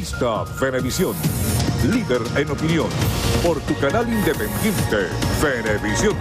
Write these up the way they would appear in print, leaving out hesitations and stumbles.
Revista Venevisión, líder en opinión, por tu canal independiente, Venevisión.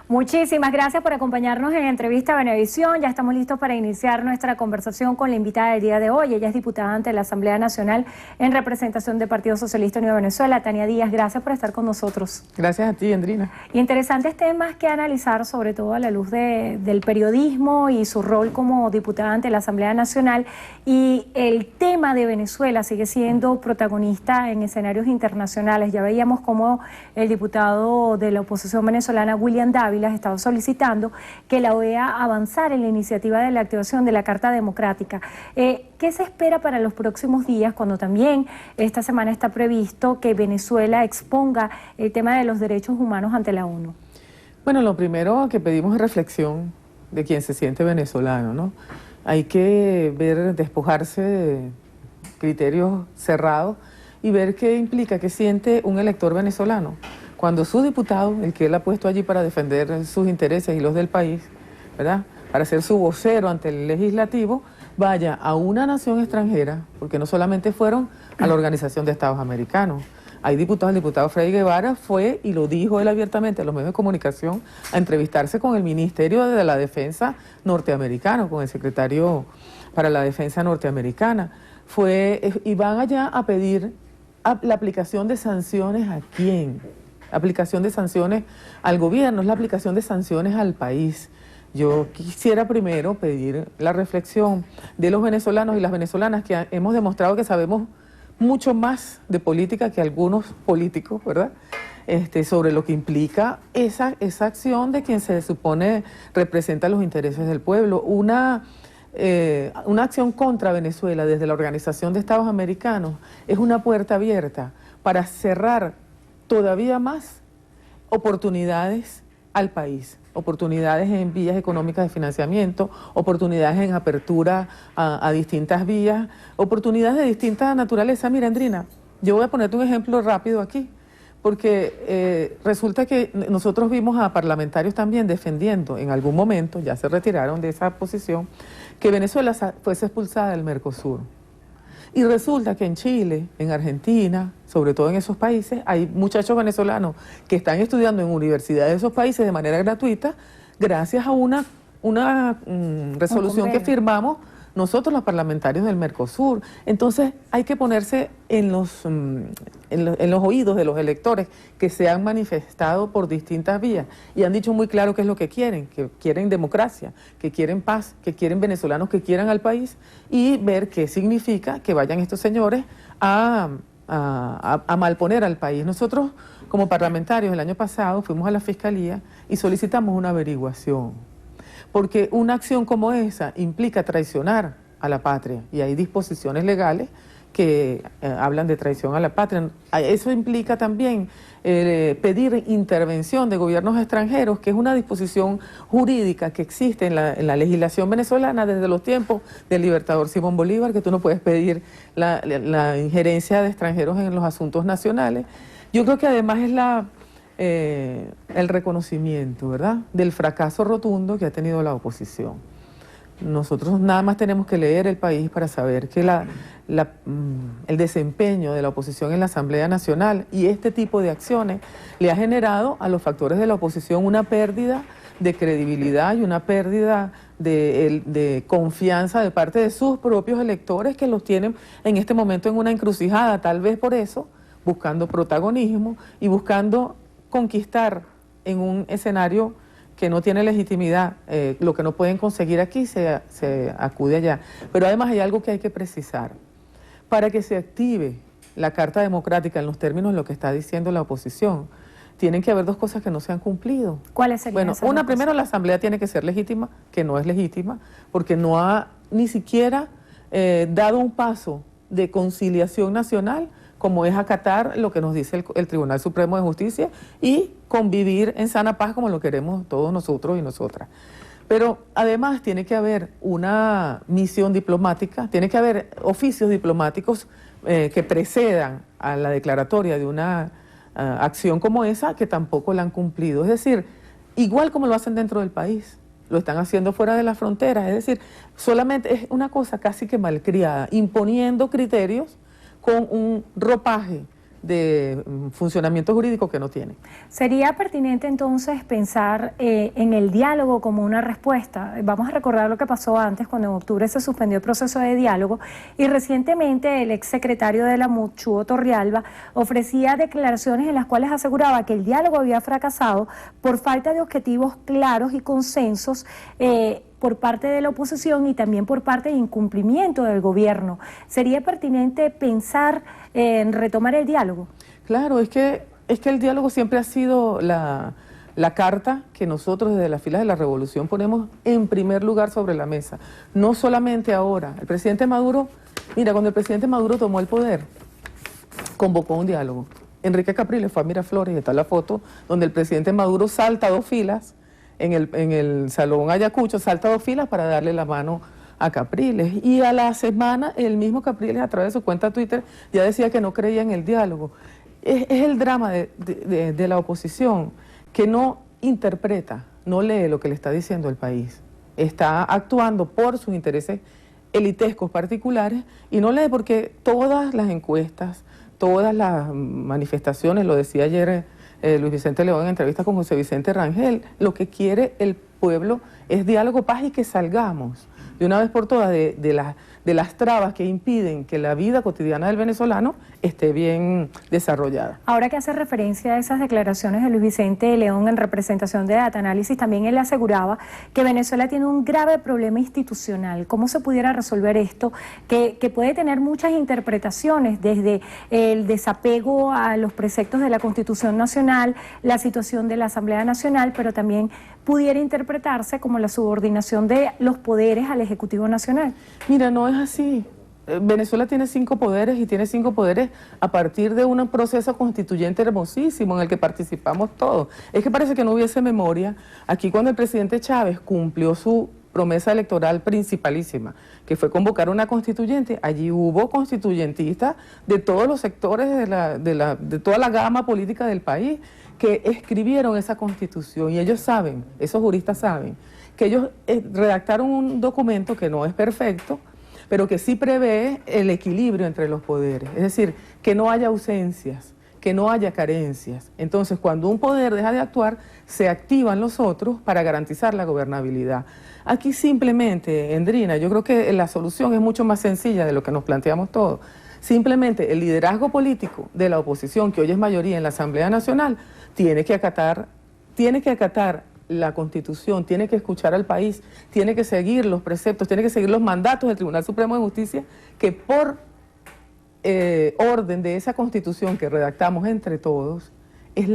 Muchísimas gracias por acompañarnos en Entrevista Venevisión. Ya estamos listos para iniciar nuestra conversación con la invitada del día de hoy. Ella es diputada ante la Asamblea Nacional en representación del Partido Socialista Unido de Venezuela. Tania Díaz, gracias por estar con nosotros. Gracias a ti, Andrina. Interesantes temas que analizar, sobre todo a la luz del periodismo y su rol como diputada ante la Asamblea Nacional. Y el tema de Venezuela sigue siendo protagonista en escenarios internacionales. Ya veíamos cómo el diputado de la oposición venezolana, William Dávila, ha estado solicitando que la OEA avanzara en la iniciativa de la activación de la Carta Democrática. ¿Qué se espera para los próximos días, cuando también esta semana está previsto que Venezuela exponga el tema de los derechos humanos ante la ONU? Bueno, lo primero que pedimos es reflexión de quien se siente venezolano, ¿no? Hay que ver, despojarse de criterios cerrados y ver qué implica, qué siente un elector venezolano cuando su diputado, el que él ha puesto allí para defender sus intereses y los del país, ¿verdad?, para ser su vocero ante el legislativo, vaya a una nación extranjera, porque no solamente fueron a la Organización de Estados Americanos. Hay diputados, el diputado Freddy Guevara fue, y lo dijo él abiertamente a los medios de comunicación, a entrevistarse con el Ministerio de la Defensa norteamericano, con el secretario para la Defensa norteamericana. Y van allá a pedir la aplicación de sanciones ¿a quién? Aplicación de sanciones al gobierno, es la aplicación de sanciones al país. Yo quisiera primero pedir la reflexión de los venezolanos y las venezolanas, que hemos demostrado que sabemos mucho más de política que algunos políticos, ¿verdad?, sobre lo que implica esa acción de quien se supone representa los intereses del pueblo. Una acción contra Venezuela desde la Organización de Estados Americanos es una puerta abierta para cerrar todavía más oportunidades al país, oportunidades en vías económicas de financiamiento, oportunidades en apertura a distintas vías, oportunidades de distinta naturaleza. Mira, Andrina, yo voy a ponerte un ejemplo rápido aquí, porque resulta que nosotros vimos a parlamentarios también defendiendo en algún momento, ya se retiraron de esa posición, que Venezuela fuese expulsada del Mercosur. Y resulta que en Chile, en Argentina, sobre todo en esos países, hay muchachos venezolanos que están estudiando en universidades de esos países de manera gratuita, gracias a una resolución que firmamos nosotros los parlamentarios del Mercosur. Entonces hay que ponerse en los oídos de los electores que se han manifestado por distintas vías y han dicho muy claro qué es lo que quieren democracia, que quieren paz, que quieren venezolanos que quieran al país, y ver qué significa que vayan estos señores a malponer al país. Nosotros como parlamentarios el año pasado fuimos a la Fiscalía y solicitamos una averiguación, porque una acción como esa implica traicionar a la patria y hay disposiciones legales que hablan de traición a la patria. Eso implica también pedir intervención de gobiernos extranjeros, que es una disposición jurídica que existe en la legislación venezolana desde los tiempos del libertador Simón Bolívar, que tú no puedes pedir la injerencia de extranjeros en los asuntos nacionales. Yo creo que además es el reconocimiento, ¿verdad?, del fracaso rotundo que ha tenido la oposición. Nosotros nada más tenemos que leer El País para saber que el desempeño de la oposición en la Asamblea Nacional y este tipo de acciones le ha generado a los factores de la oposición una pérdida de credibilidad y una pérdida de confianza de parte de sus propios electores, que los tienen en este momento en una encrucijada, tal vez por eso, buscando protagonismo y buscando conquistar en un escenario que no tiene legitimidad, lo que no pueden conseguir aquí se acude allá. Pero además hay algo que hay que precisar. Para que se active la Carta Democrática en los términos de lo que está diciendo la oposición, tienen que haber dos cosas que no se han cumplido. ¿Cuáles serían esas? Bueno, primero la Asamblea tiene que ser legítima, que no es legítima, porque no ha ni siquiera dado un paso de conciliación nacional, como es acatar lo que nos dice el Tribunal Supremo de Justicia y convivir en sana paz como lo queremos todos nosotros y nosotras. Pero además tiene que haber una misión diplomática, tiene que haber oficios diplomáticos que precedan a la declaratoria de una acción como esa, que tampoco la han cumplido. Es decir, igual como lo hacen dentro del país, lo están haciendo fuera de las fronteras. Es decir, solamente es una cosa casi que malcriada, imponiendo criterios con un ropaje de funcionamiento jurídico que no tiene. ¿Sería pertinente entonces pensar en el diálogo como una respuesta? Vamos a recordar lo que pasó antes, cuando en octubre se suspendió el proceso de diálogo y recientemente el exsecretario de la MUD, Chuo Torrealba, ofrecía declaraciones en las cuales aseguraba que el diálogo había fracasado por falta de objetivos claros y consensos por parte de la oposición y también por parte de incumplimiento del gobierno. ¿Sería pertinente pensar en retomar el diálogo? Claro, es que el diálogo siempre ha sido la carta que nosotros desde las filas de la revolución ponemos en primer lugar sobre la mesa. No solamente ahora. El presidente Maduro, mira, cuando el presidente Maduro tomó el poder, convocó un diálogo. Enrique Capriles fue a Miraflores y está la foto donde el presidente Maduro salta 2 filas en el Salón Ayacucho, salta 2 filas para darle la mano a Capriles. Y a la semana el mismo Capriles, a través de su cuenta Twitter, ya decía que no creía en el diálogo. Es el drama de la oposición, que no interpreta, no lee lo que le está diciendo el país. Está actuando por sus intereses elitescos particulares y no lee porque todas las encuestas, todas las manifestaciones, lo decía ayer Luis Vicente León en entrevista con José Vicente Rangel, lo que quiere el pueblo es diálogo, paz y que salgamos de una vez por todas de las trabas que impiden que la vida cotidiana del venezolano esté bien desarrollada. Ahora que hace referencia a esas declaraciones de Luis Vicente León en representación de Data Análisis, también él aseguraba que Venezuela tiene un grave problema institucional. ¿Cómo se pudiera resolver esto? Que puede tener muchas interpretaciones, desde el desapego a los preceptos de la Constitución Nacional, la situación de la Asamblea Nacional, pero también pudiera interpretarse como la subordinación de los poderes al Ejecutivo Nacional. Mira, no es así. Venezuela tiene 5 poderes y tiene 5 poderes a partir de un proceso constituyente hermosísimo en el que participamos todos. Es que parece que no hubiese memoria. Aquí cuando el presidente Chávez cumplió su promesa electoral principalísima, que fue convocar una constituyente, allí hubo constituyentistas de todos los sectores de toda la gama política del país que escribieron esa constitución y ellos saben, esos juristas saben, que ellos redactaron un documento que no es perfecto, pero que sí prevé el equilibrio entre los poderes, es decir, que no haya ausencias, que no haya carencias. Entonces, cuando un poder deja de actuar, se activan los otros para garantizar la gobernabilidad. Aquí simplemente, Endrina, yo creo que la solución es mucho más sencilla de lo que nos planteamos todos. Simplemente el liderazgo político de la oposición, que hoy es mayoría en la Asamblea Nacional, tiene que acatar la Constitución, tiene que escuchar al país, tiene que seguir los preceptos, tiene que seguir los mandatos del Tribunal Supremo de Justicia, que por orden de esa Constitución que redactamos entre todos, es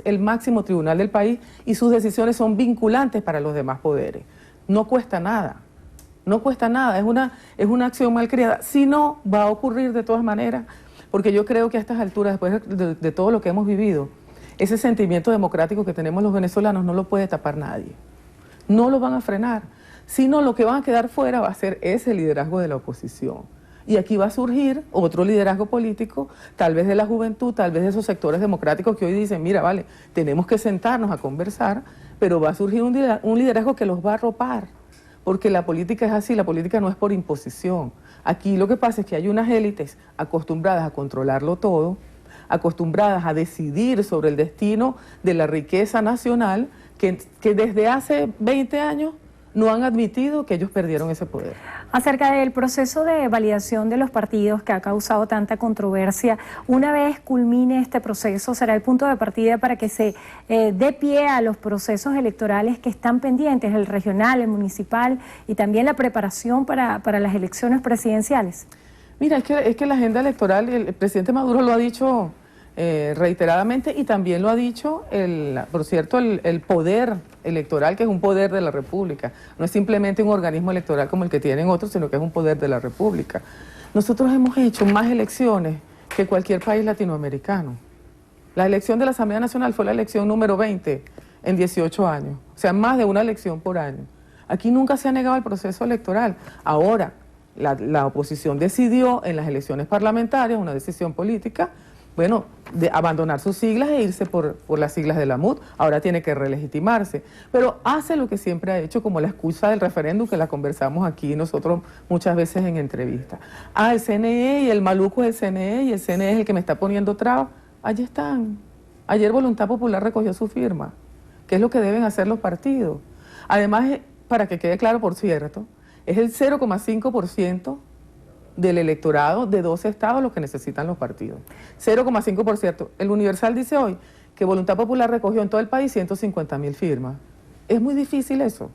el máximo tribunal del país y sus decisiones son vinculantes para los demás poderes. No cuesta nada, no cuesta nada, es una acción mal creada. Si no, va a ocurrir de todas maneras, porque yo creo que a estas alturas, después de todo lo que hemos vivido, ese sentimiento democrático que tenemos los venezolanos no lo puede tapar nadie. No lo van a frenar, sino lo que van a quedar fuera va a ser ese liderazgo de la oposición. Y aquí va a surgir otro liderazgo político, tal vez de la juventud, tal vez de esos sectores democráticos que hoy dicen, mira, vale, tenemos que sentarnos a conversar, pero va a surgir un liderazgo que los va a arropar, porque la política es así, la política no es por imposición. Aquí lo que pasa es que hay unas élites acostumbradas a controlarlo todo, acostumbradas a decidir sobre el destino de la riqueza nacional, que desde hace 20 años no han admitido que ellos perdieron ese poder. Acerca del proceso de validación de los partidos que ha causado tanta controversia, una vez culmine este proceso, ¿será el punto de partida para que se dé pie a los procesos electorales que están pendientes, el regional, el municipal y también la preparación para las elecciones presidenciales? Mira, es que la agenda electoral, el presidente Maduro lo ha dicho reiteradamente y también lo ha dicho, por cierto, el poder electoral, que es un poder de la República. No es simplemente un organismo electoral como el que tienen otros, sino que es un poder de la República. Nosotros hemos hecho más elecciones que cualquier país latinoamericano. La elección de la Asamblea Nacional fue la elección número 20 en 18 años, o sea, más de una elección por año. Aquí nunca se ha negado el proceso electoral. Ahora, la oposición decidió en las elecciones parlamentarias, una decisión política, bueno, de abandonar sus siglas e irse por las siglas de la MUD. Ahora tiene que relegitimarse, pero hace lo que siempre ha hecho, como la excusa del referéndum, que la conversamos aquí nosotros muchas veces en entrevistas. El CNE y el maluco es el CNE y el CNE es el que me está poniendo trabas. Allí están. Ayer Voluntad Popular recogió su firma, que es lo que deben hacer los partidos. Además, para que quede claro, por cierto, es el 0,5% del electorado de 12 estados los que necesitan los partidos. 0,5%. El Universal dice hoy que Voluntad Popular recogió en todo el país 150.000 firmas. Es muy difícil eso.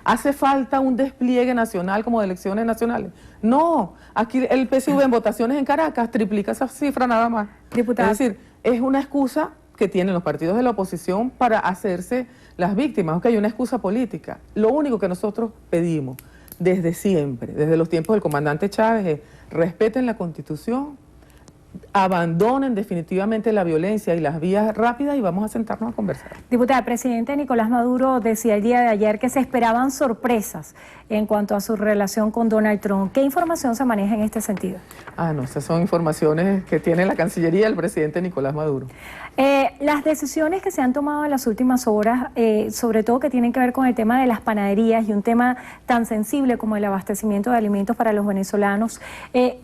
¿Hace falta un despliegue nacional como de elecciones nacionales? No. Aquí el PSV en votaciones en Caracas triplica esa cifra nada más. Diputada. Es decir, es una excusa que tienen los partidos de la oposición para hacerse las víctimas. Ok, hay una excusa política. Lo único que nosotros pedimos desde siempre, desde los tiempos del comandante Chávez, es respeten la Constitución, abandonen definitivamente la violencia y las vías rápidas y vamos a sentarnos a conversar. Diputada, el presidente Nicolás Maduro decía el día de ayer que se esperaban sorpresas en cuanto a su relación con Donald Trump. ¿Qué información se maneja en este sentido? No, esas son informaciones que tiene la Cancillería del presidente Nicolás Maduro. Las decisiones que se han tomado en las últimas horas, sobre todo que tienen que ver con el tema de las panaderías y un tema tan sensible como el abastecimiento de alimentos para los venezolanos,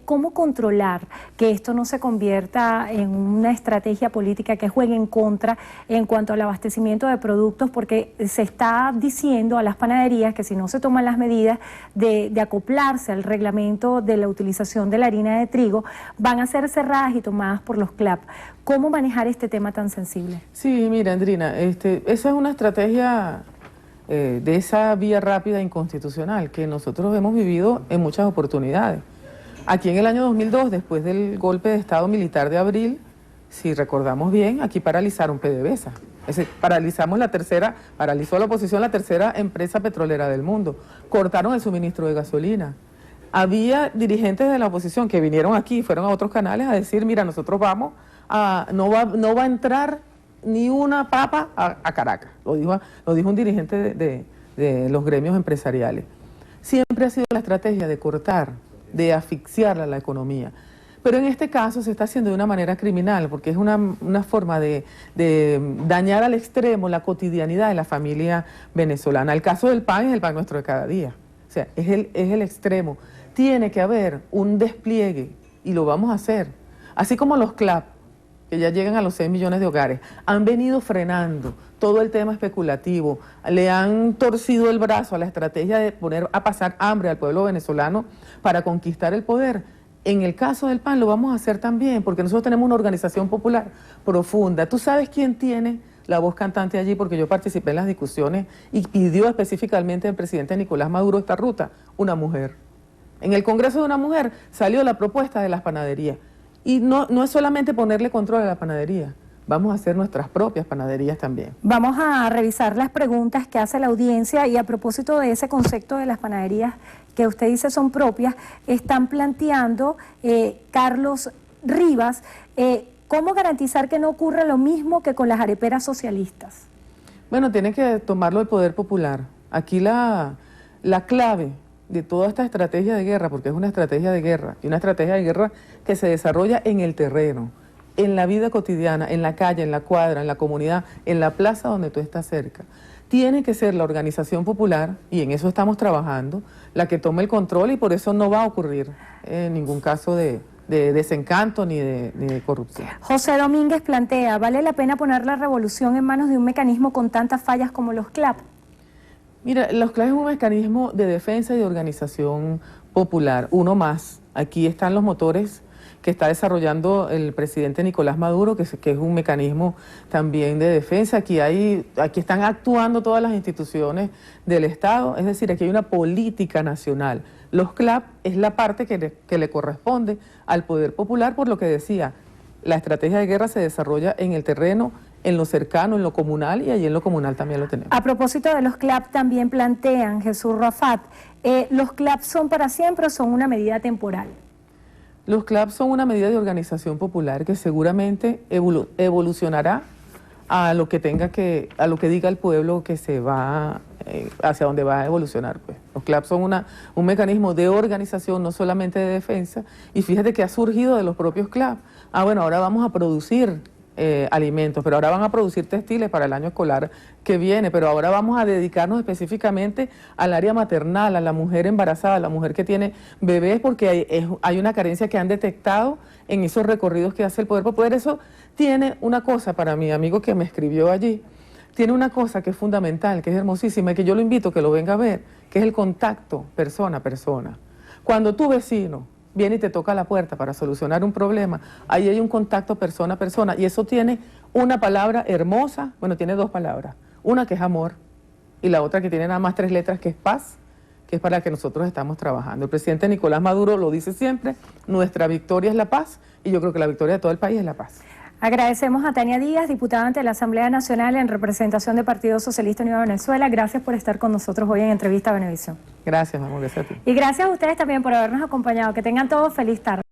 ¿cómo controlar que esto no se convierta en una estrategia política que juegue en contra en cuanto al abastecimiento de productos? Porque se está diciendo a las panaderías que si no se toman las medidas de acoplarse al reglamento de la utilización de la harina de trigo, van a ser cerradas y tomadas por los CLAP. ¿Cómo manejar este tema tan sensible? Sí, mira, Andrina, esa es una estrategia de esa vía rápida inconstitucional que nosotros hemos vivido en muchas oportunidades. Aquí en el año 2002, después del golpe de Estado militar de abril, si recordamos bien, aquí paralizaron PDVSA. Paralizó la oposición la tercera empresa petrolera del mundo. Cortaron el suministro de gasolina. Había dirigentes de la oposición que vinieron aquí, fueron a otros canales a decir, mira, nosotros vamos no va a entrar ni una papa a Caracas. Lo dijo un dirigente de los gremios empresariales. Siempre ha sido la estrategia de cortar, de asfixiar a la economía. Pero en este caso se está haciendo de una manera criminal, porque es una forma de dañar al extremo la cotidianidad de la familia venezolana. El caso del pan es el pan nuestro de cada día. O sea, es el extremo. Tiene que haber un despliegue, y lo vamos a hacer. Así como los CLAP, que ya llegan a los 6 millones de hogares, han venido frenando todo el tema especulativo, le han torcido el brazo a la estrategia de poner a pasar hambre al pueblo venezolano para conquistar el poder. En el caso del pan lo vamos a hacer también, porque nosotros tenemos una organización popular profunda. ¿Tú sabes quién tiene la voz cantante allí? Porque yo participé en las discusiones y pidió específicamente el presidente Nicolás Maduro esta ruta, una mujer. En el Congreso de una Mujer salió la propuesta de las panaderías. Y no es solamente ponerle control a la panadería, vamos a hacer nuestras propias panaderías también. Vamos a revisar las preguntas que hace la audiencia y a propósito de ese concepto de las panaderías que usted dice son propias, están planteando Carlos Rivas, ¿cómo garantizar que no ocurra lo mismo que con las areperas socialistas? Bueno, tiene que tomarlo el poder popular. Aquí la clave de toda esta estrategia de guerra, porque es una estrategia de guerra, y una estrategia de guerra que se desarrolla en el terreno, en la vida cotidiana, en la calle, en la cuadra, en la comunidad, en la plaza donde tú estás cerca. Tiene que ser la organización popular, y en eso estamos trabajando, la que tome el control, y por eso no va a ocurrir ningún caso de desencanto ni de corrupción. José Domínguez plantea, ¿vale la pena poner la revolución en manos de un mecanismo con tantas fallas como los CLAP? Mira, los CLAP es un mecanismo de defensa y de organización popular, uno más. Aquí están los motores que está desarrollando el presidente Nicolás Maduro, que es un mecanismo también de defensa. Aquí están actuando todas las instituciones del Estado, es decir, aquí hay una política nacional. Los CLAP es la parte que le corresponde al poder popular, por lo que decía, la estrategia de guerra se desarrolla en el terreno, en lo cercano, en lo comunal, y allí en lo comunal también lo tenemos. A propósito de los CLAP, también plantean, Jesús Rafat, ¿los CLAP son para siempre o son una medida temporal? Los CLAP son una medida de organización popular que seguramente evolucionará a lo que diga el pueblo que se va, hacia donde va a evolucionar. Pues. Los CLAP son un mecanismo de organización, no solamente de defensa, y fíjate que ha surgido de los propios CLAP, bueno, ahora vamos a producir alimentos, pero ahora van a producir textiles para el año escolar que viene, pero ahora vamos a dedicarnos específicamente al área maternal, a la mujer embarazada, a la mujer que tiene bebés, porque hay una carencia que han detectado en esos recorridos que hace el Poder Popular. Eso tiene una cosa para mi amigo que me escribió allí, tiene una cosa que es fundamental, que es hermosísima y que yo lo invito a que lo venga a ver, que es el contacto persona a persona. Cuando tu vecino viene y te toca la puerta para solucionar un problema, ahí hay un contacto persona a persona y eso tiene una palabra hermosa, bueno, tiene dos palabras, una que es amor y la otra que tiene nada más 3 letras que es paz, que es para la que nosotros estamos trabajando. El presidente Nicolás Maduro lo dice siempre, nuestra victoria es la paz y yo creo que la victoria de todo el país es la paz. Agradecemos a Tania Díaz, diputada ante la Asamblea Nacional en representación del Partido Socialista Unido de Venezuela. Gracias por estar con nosotros hoy en Entrevista a Venevisión. Gracias, mi amor, gracias a ti. Y gracias a ustedes también por habernos acompañado. Que tengan todos feliz tarde.